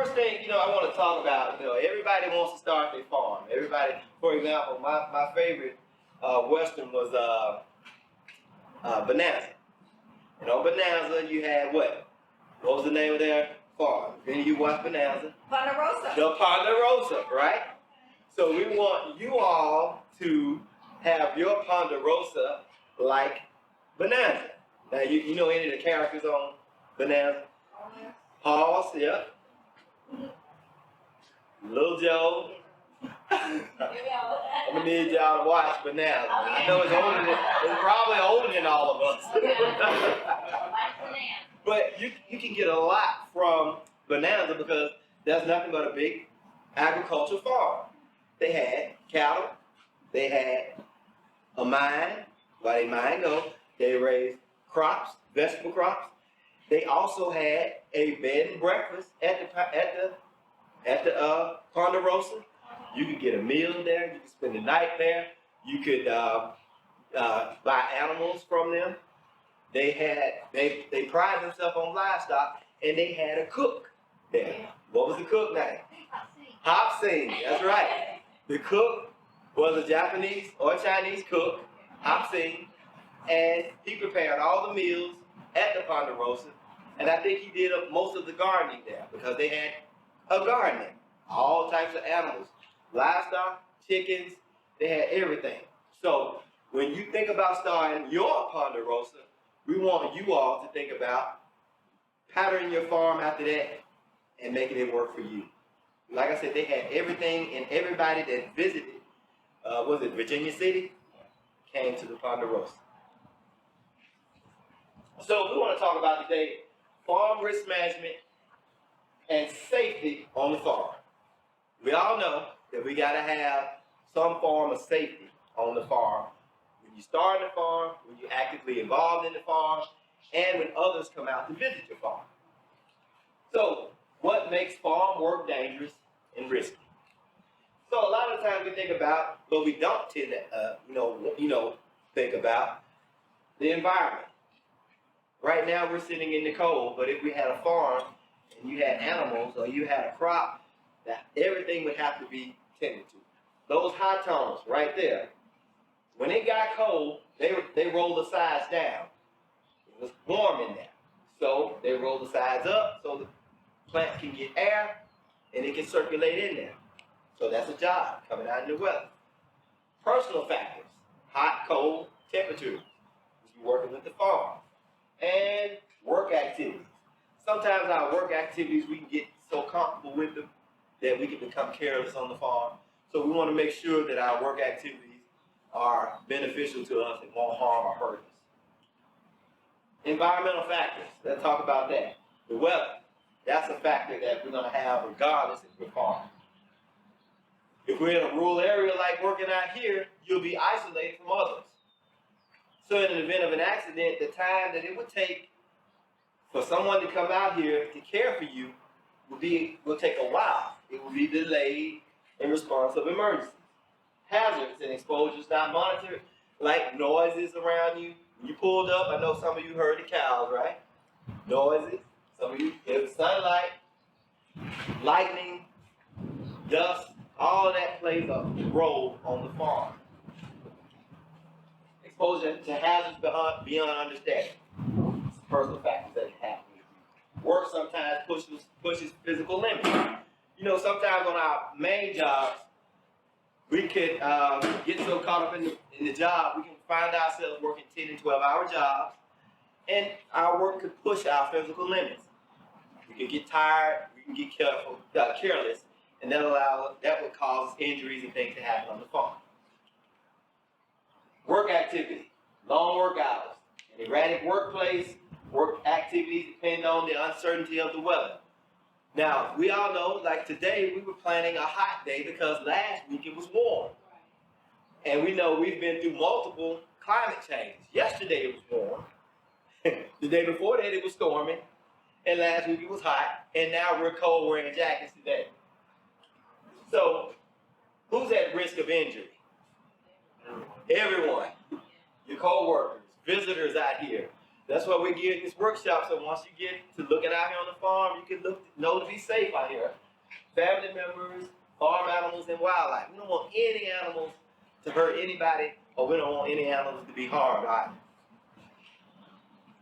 first thing, I want to talk about, everybody wants to start their farm. Everybody, for example, my favorite Western was Bonanza. Bonanza, you had what? What was the name of their farm? Any of you watch Bonanza? Ponderosa. The Ponderosa, right? So we want you all to have your Ponderosa like Bonanza. Now, you know any of the characters on Bonanza? Hoss, yeah. Little Joe. I'm gonna need y'all to watch Bonanza. I know it's probably older than all of us. But you can get a lot from Bonanza because there's nothing but a big agricultural farm. They had cattle, they had a mine, where they mine go, they raised crops, vegetable crops. They also had a bed and breakfast at the Ponderosa. You could get a meal there. You could spend the night there. You could buy animals from them. They pride themselves on livestock, and they had a cook there. What was the cook name? Hop Sing. That's right. The cook was a Japanese or Chinese cook, Hop Sing, and he prepared all the meals at the Ponderosa. And I think he did most of the gardening there because they had a garden, all types of animals, livestock, chickens, they had everything. So when you think about starting your Ponderosa, we want you all to think about patterning your farm after that and making it work for you. Like I said, they had everything, and everybody that visited, was it Virginia City, came to the Ponderosa. So we want to talk about today farm risk management and safety on the farm. We all know that we got to have some form of safety on the farm. When you start the farm, when you're actively involved in the farm, and when others come out to visit your farm. So, what makes farm work dangerous and risky? So a lot of times we think about, but we don't tend to, think about the environment. Right now we're sitting in the cold, but if we had a farm and you had animals or you had a crop, that everything would have to be tended to. Those high tones right there, when it got cold, they rolled the sides down. It was warm in there. So they rolled the sides up so the plant can get air and it can circulate in there. So that's a job coming out in the weather. Personal factors, hot, cold, temperature, you're working with the farm. And work activities. Sometimes our work activities, we can get so comfortable with them that we can become careless on the farm. So we want to make sure that our work activities are beneficial to us and won't harm or hurt us. Environmental factors, let's talk about that. The weather, that's a factor that we're going to have regardless if we're farming. If we're in a rural area like working out here, you'll be isolated from others. So in the event of an accident, the time that it would take for someone to come out here to care for you will take a while. It will be delayed in response of emergencies. Hazards and exposures not monitored, like noises around you. When you pulled up, I know some of you heard the cows, right? Noises. Some of you, there's sunlight, lightning, dust, all of that plays a role on the farm. Exposure to hazards beyond understanding. It's personal factors that happen. Work sometimes pushes physical limits. Sometimes on our main jobs, we could get so caught up in the job, we can find ourselves working 10 and 12-hour jobs, and our work could push our physical limits. We can get tired, we can get careless, and that would cause injuries and things to happen on the farm. Work activity, long work hours, an erratic workplace, work activities depend on the uncertainty of the weather. Now, we all know, like today, we were planning a hot day because last week it was warm. And we know we've been through multiple climate changes. Yesterday it was warm. The day before that it was storming. And last week it was hot. And now we're cold wearing jackets today. So, who's at risk of injury? Everyone. Your co-workers, visitors out here. That's why we're gearing this workshop. So once you get to looking out here on the farm, you can know to be safe out here. Family members, farm animals, and wildlife. We don't want any animals to hurt anybody, or we don't want any animals to be harmed either.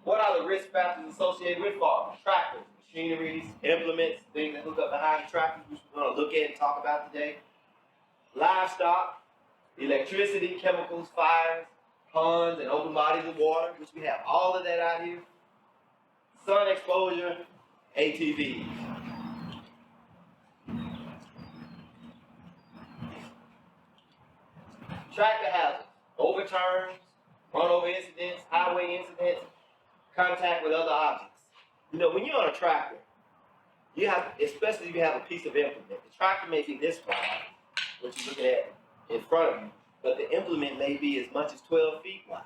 What are the risk factors associated with farming? Tractors, machineries, implements, things that hook up behind the tractors, which we're going to look at and talk about today. Livestock, electricity, chemicals, fires, ponds, and open bodies of water, which we have all of that out here. Sun exposure, ATVs. Tractor hazards, overturns, run-over incidents, highway incidents, contact with other objects. You know, when you're on a tractor, you have, especially if you have a piece of implement, the tractor may be this wide, what you're looking at in front of you, but the implement may be as much as 12 feet wide.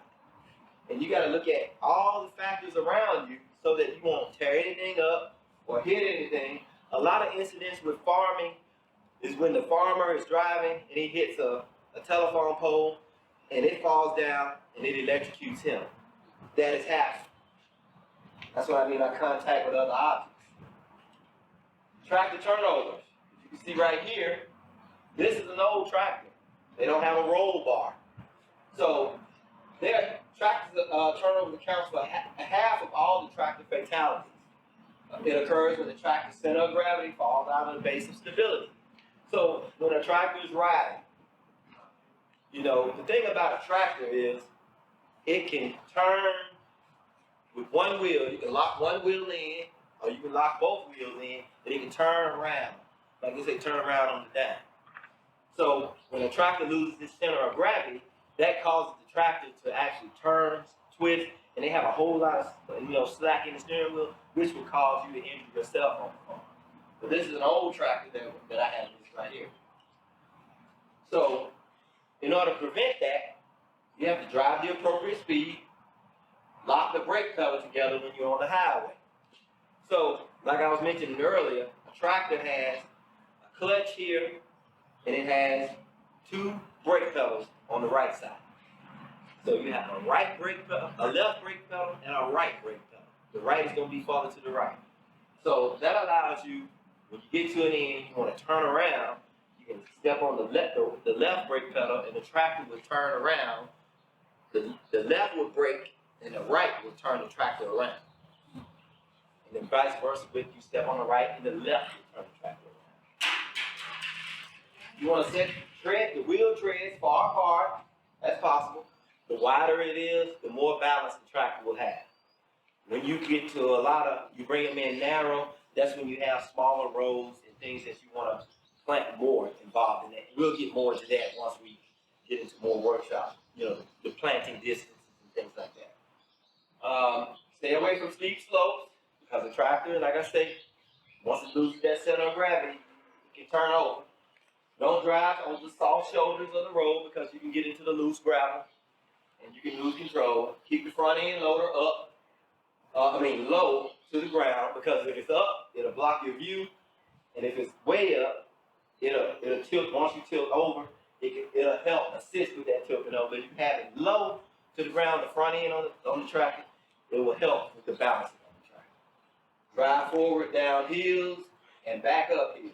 And you got to look at all the factors around you so that you won't tear anything up or hit anything. A lot of incidents with farming is when the farmer is driving and he hits a telephone pole and it falls down and it electrocutes him. That has happened. That's what I mean by contact with other objects. Tractor turnovers. You can see right here, this is an old tractor. They don't have a roll bar. So their tractor turnover accounts for half of all the tractor fatalities. It occurs when the tractor's center of gravity falls out of the base of stability. So when a tractor is riding, you know, the thing about a tractor is it can turn with one wheel. You can lock one wheel in, or you can lock both wheels in, and it can turn around. Like they say, turn around on the dime. So when a tractor loses its center of gravity, that causes the tractor to actually turn, twist, and they have a whole lot of slack in the steering wheel, which will cause you to injure yourself on the farm. But this is an old tractor that I have this right here. So in order to prevent that, you have to drive the appropriate speed, lock the brake pedal together when you're on the highway. So, like I was mentioning earlier, a tractor has a clutch here, and it has two brake pedals on the right side. So you have a right brake pedal, a left brake pedal, and a right brake pedal. The right is going to be farther to the right. So that allows you, when you get to an end, you want to turn around, you can step on the left brake pedal, and the tractor will turn around. The left will brake, and the right will turn the tractor around. And then vice versa, with you step on the right, and the left will turn the tractor around. You want to set the wheel treads far apart as possible. The wider it is, the more balance the tractor will have. When you get to you bring them in narrow, that's when you have smaller rows and things that you want to plant more involved in that. We'll get more into that once we get into more workshops, the planting distances and things like that. Stay away from steep slopes, because the tractor, like I say, once it loses that center of gravity, it can turn over. Don't drive on the soft shoulders of the road, because you can get into the loose gravel and you can lose control. Keep the front end loader low to the ground, because if it's up, it'll block your view, and if it's way up, it'll tilt. Once you tilt over, it'll help assist with that tilting over. If you have it low to the ground, the front end on the tractor, it will help with the balancing on the tractor. Drive forward down hills and back up hills.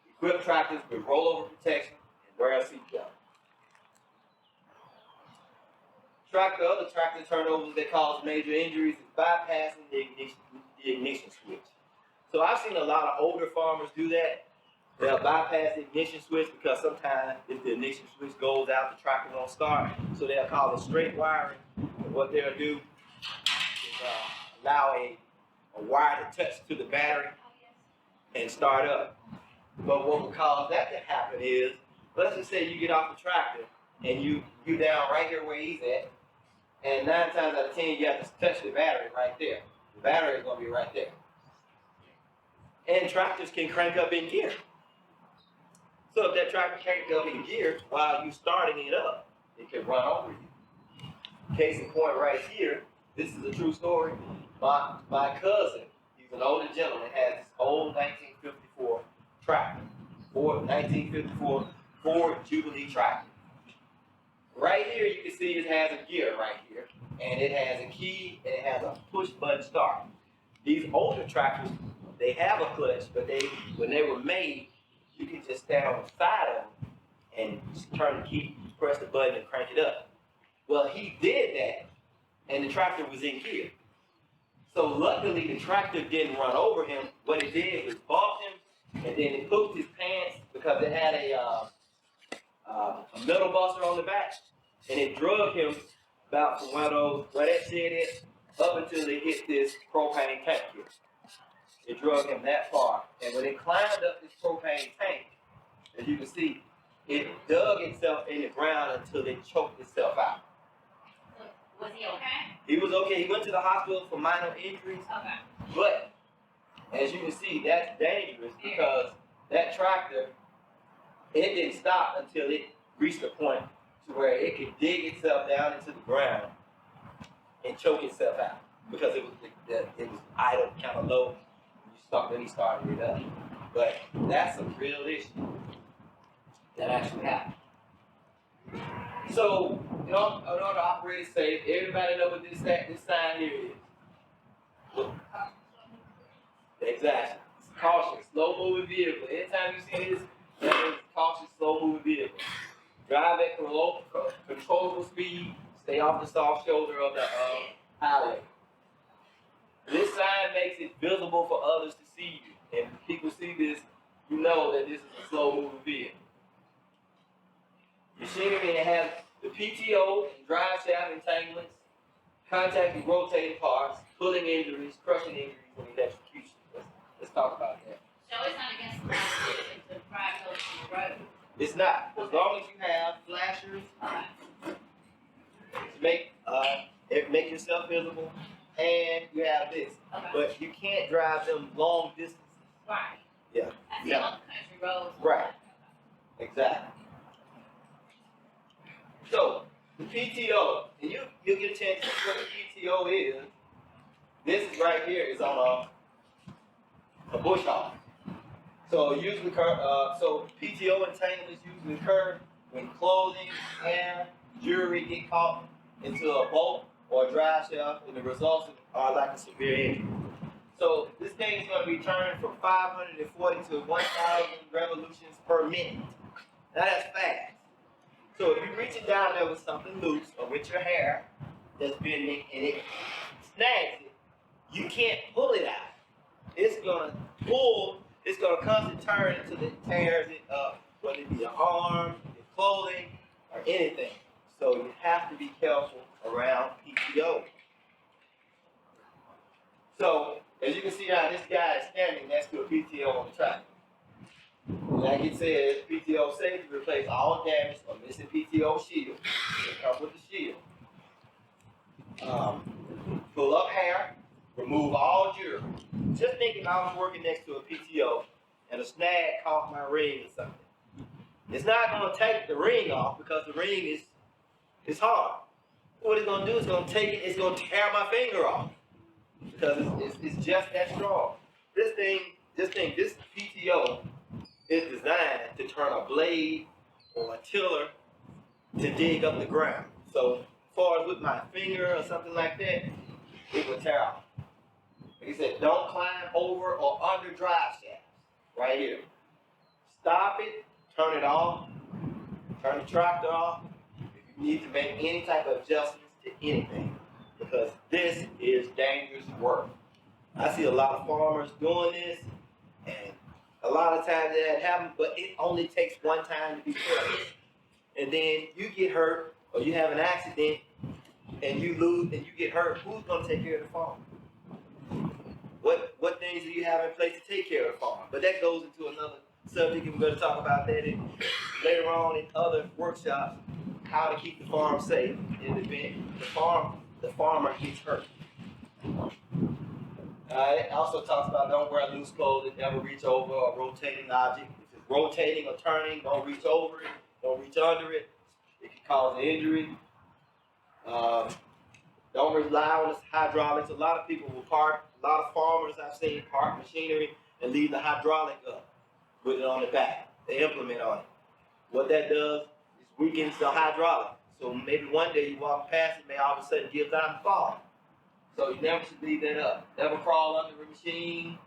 Equip tractors with rollover protection and wear a seatbelt. Other tractor turnovers that cause major injuries is bypassing the ignition switch. So I've seen a lot of older farmers do that. They'll bypass the ignition switch, because sometimes if the ignition switch goes out, the tractor won't start. So they'll call it straight wiring. And what they'll do is allow a wire to touch to the battery and start up. But what will cause that to happen is, let's just say you get off the tractor and you down right here where he's at, and 9 times out of 10 you have to touch the battery right there. The battery is going to be right there. And tractors can crank up in gear. So if that tractor cranks up in gear while you're starting it up, it can run over you. Case in point right here, this is a true story. My cousin, he's an older gentleman, has this old 1954 tractor, 1954 Ford Jubilee tractor. Right here, you can see it has a gear right here, and it has a key and it has a push button start. These older tractors, they have a clutch, but when they were made, you can just stand on the side of them and just turn the key, press the button, and crank it up. Well, he did that, and the tractor was in gear. So luckily, the tractor didn't run over him. What it did was bump him, and then it hooked his pants because it had a metal buster on the back, and it drug him about from where that shed is up until it hit this propane tank here. It drug him that far, and when it climbed up this propane tank, as you can see, it dug itself in the ground until it choked itself out. Was he okay? He was okay. He went to the hospital for minor injuries. Okay. But as you can see, that's dangerous because that tractor, it didn't stop until it reached a point to where it could dig itself down into the ground and choke itself out because it was idle, kind of low. Then he started it up. But that's a real issue that actually happened. So, in order to operate safe, everybody know what this sign here is. Look. Exactly. It's caution, slow moving vehicle. Anytime you see this, that is caution, slow moving vehicle. Drive at controllable speed. Stay off the soft shoulder of the highway. This sign makes it visible for others to see you. And if people see this, you know that this is a slow moving vehicle. Machinery that has the PTO and drive shaft entanglements, contacting rotating parts, pulling injuries, crushing injuries, and electrocution. Let's talk about that. So it's not against the law to drive those on the road? It's not. As long as you have flashers, make yourself visible, and you have this. Okay. But you can't drive them long distances. Right. Yeah. I see on country roads. Right. Exactly. So, the PTO, and you'll get a chance to see what the PTO is. This is right here is on a bush hog. So usually, PTO entanglements usually occur when clothing, hair, jewelry get caught into a bolt or a drive shaft, and the results are like a severe injury. So this thing is going to be turned from 540 to 1,000 revolutions per minute. Now that's fast. So if you reach it down there with something loose or with your hair that's bending and it snags it, you can't pull it out. It's gonna pull, it's gonna constantly turn until it tears it up, whether it be your arm, your clothing, or anything. So you have to be careful around PTO. So as you can see how this guy is standing next to a PTO on the track. Like it says, PTO safety replace all damaged or missing PTO shield. It comes with the shield. Pull up hair, remove all jewelry. Just think if I was working next to a PTO and a snag caught my ring or something. It's not going to take the ring off because the ring is hard. What it's going to do is going to take it, it's going to tear my finger off because it's just that strong. This PTO is designed to turn a blade or a tiller to dig up the ground. So as far as with my finger or something like that, it would tear off. Like I said, don't climb over or under drive shafts. Right here. Stop it, turn it off, turn the tractor off if you need to make any type of adjustments to anything. Because this is dangerous work. I see a lot of farmers doing this, and a lot of times that happens, but it only takes one time to be careless. And then you get hurt, or you have an accident, and you lose, and you get hurt. Who's going to take care of the farm? What things do you have in place to take care of the farm? But that goes into another subject, and we're going to talk about that later on in other workshops, how to keep the farm safe in the event the farmer gets hurt. It also talks about don't wear loose clothes and never reach over a rotating object. If it's rotating or turning, don't reach over it, don't reach under it. It can cause an injury. Don't rely on the hydraulics. A lot of people will park, a lot of farmers I've seen park machinery and leave the hydraulic up with it on the back, the implement on it. What that does is weakens the hydraulic. So maybe one day you walk past it, may all of a sudden give out and fall. So you never should leave that up. Never crawl under a machine,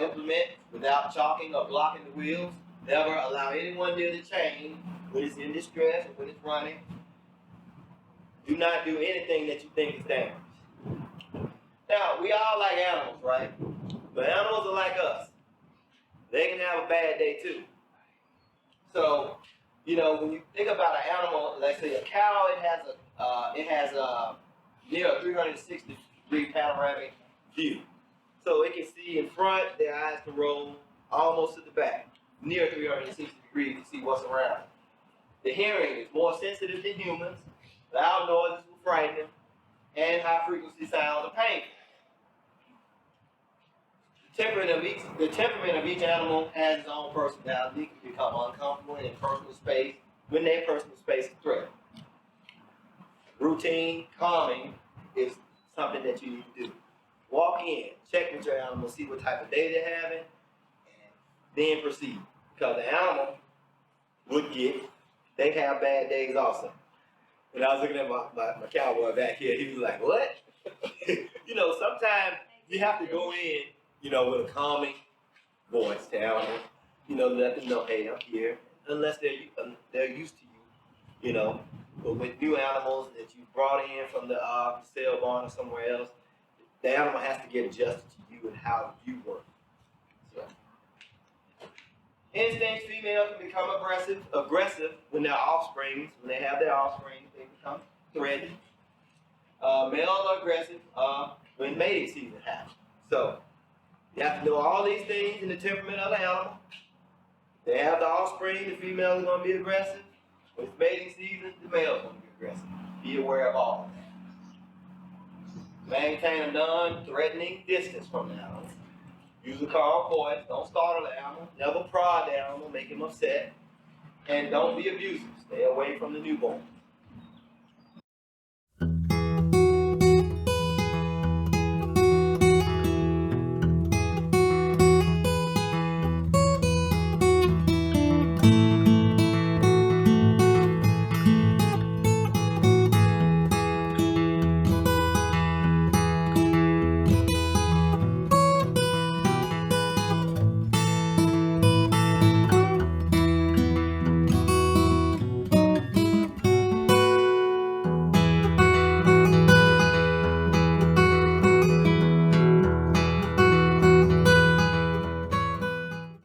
implement without chalking or blocking the wheels. Never allow anyone near the chain when it's in distress or when it's running. Do not do anything that you think is dangerous. Now, we all like animals, right? But animals are like us. They can have a bad day too. So, you know, when you think about an animal, let's say a cow, it has a near a 360-degree panoramic view. So it can see in front, their eyes can roll almost to the back, near 360 degrees to see what's around. The hearing is more sensitive than humans. Loud noises will frighten them, and high frequency sounds are painful. The temperament of each animal has its own personality. It can become uncomfortable in personal space when their personal space is threatened. Routine calming is something that you need to do. Walk in, check with your animal, see what type of day they're having, and then proceed. Because the animal they have bad days also. When I was looking at my cowboy back here, he was like, what? You know, sometimes you have to go in, you know, with a calming voice to animals, you know, let them know, hey, I'm here, unless they're used to you, you know. But with new animals that you brought in from the sale barn or somewhere else, the animal has to get adjusted to you and how you work. So, instincts, females can become aggressive when they're offsprings. When they have their offspring, they become threatening. Males are aggressive when mating season happens. So, you have to know all these things in the temperament of the animal. They have the offspring, the female is going to be aggressive. When it's mating season, the male is going to be aggressive. Be aware of all of that. Maintain a non-threatening distance from the animal. Use a calm voice. Don't startle the animal. Never prod the animal, make him upset. And don't be abusive. Stay away from the newborn.